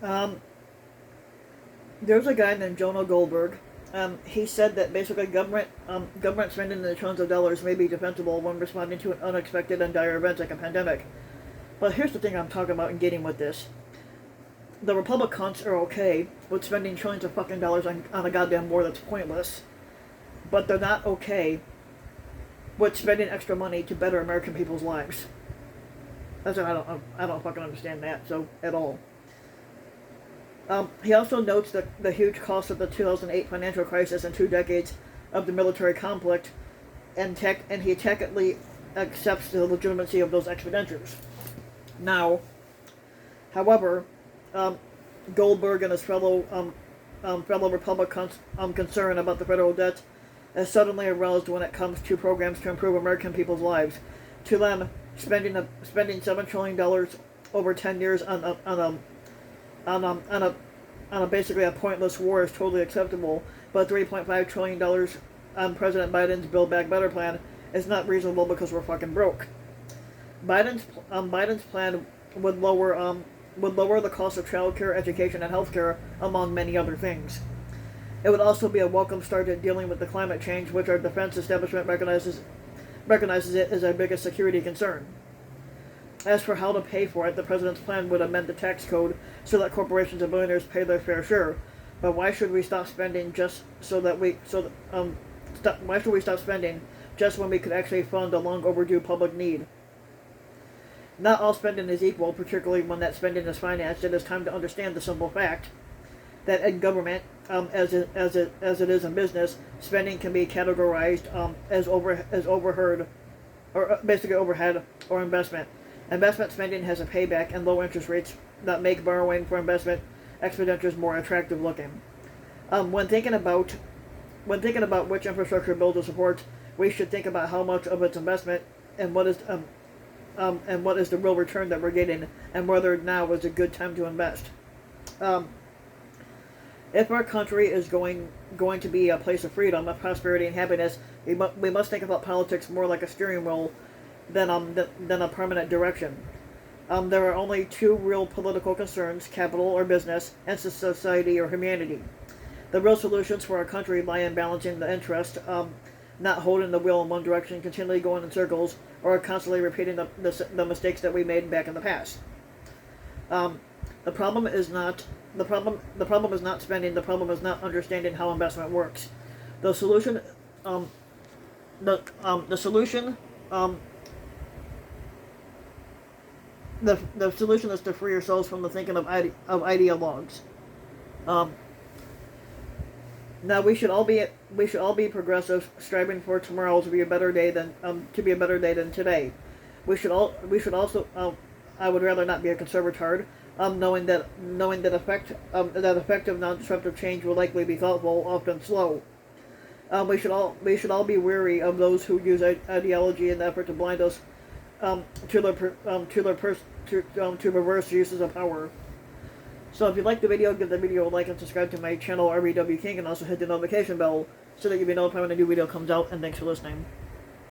Um, there's a guy named Jonah Goldberg. He said that basically government spending in the trillions of dollars may be defensible when responding to an unexpected and dire event like a pandemic. But here's the thing I'm talking about and getting with this. The Republicans are okay with spending trillions of fucking dollars on a goddamn war that's pointless. But they're not okay with spending extra money to better American people's lives. I don't fucking understand that so at all. He also notes the huge cost of the 2008 financial crisis and 2 decades of the military conflict, and he tacitly accepts the legitimacy of those expenditures. Now, however, Goldberg and his fellow Republicans' concern about the federal debt is suddenly aroused when it comes to programs to improve American people's lives. To them, spending $7 trillion over 10 years on a basically a pointless war is totally acceptable, but $3.5 trillion on President Biden's Build Back Better plan is not reasonable because we're fucking broke. Biden's plan would lower the cost of childcare, education, and healthcare, among many other things. It would also be a welcome start in dealing with the climate change, which our defense establishment recognizes it as our biggest security concern. As for how to pay for it, the president's plan would amend the tax code so that corporations and billionaires pay their fair share. But why should we stop spending why should we stop spending just when we could actually fund a long overdue public need? Not all spending is equal, particularly when that spending is financed. It is time to understand the simple fact that in government, as it is in business, spending can be categorized as overhead or investment. Investment spending has a payback and low interest rates that make borrowing for investment expenditures more attractive looking. When thinking about which infrastructure bill to support, we should think about how much of its investment and what is the real return that we're getting, and whether now is a good time to invest. If our country is going to be a place of freedom, of prosperity, and happiness, we must think about politics more like a steering wheel than a permanent direction. There are only 2 real political concerns: capital or business, and society or humanity. The real solutions for our country lie in balancing the interest, not holding the wheel in one direction, continually going in circles, or constantly repeating the mistakes that we made back in the past. The problem is not spending. The problem is not understanding how investment works. The solution is to free yourselves from the thinking of ideologues. Now we should all be progressive, striving for tomorrow to be a better day than today. We should also. I would rather not be a conservatard, knowing that effective non-disruptive change will likely be thoughtful, often slow. We should all be wary of those who use ideology in the effort to blind us to perverse uses of power. So if you like the video, give the video a like and subscribe to my channel, RBW King, and also hit the notification bell so that you'll be notified when a new video comes out, and thanks for listening.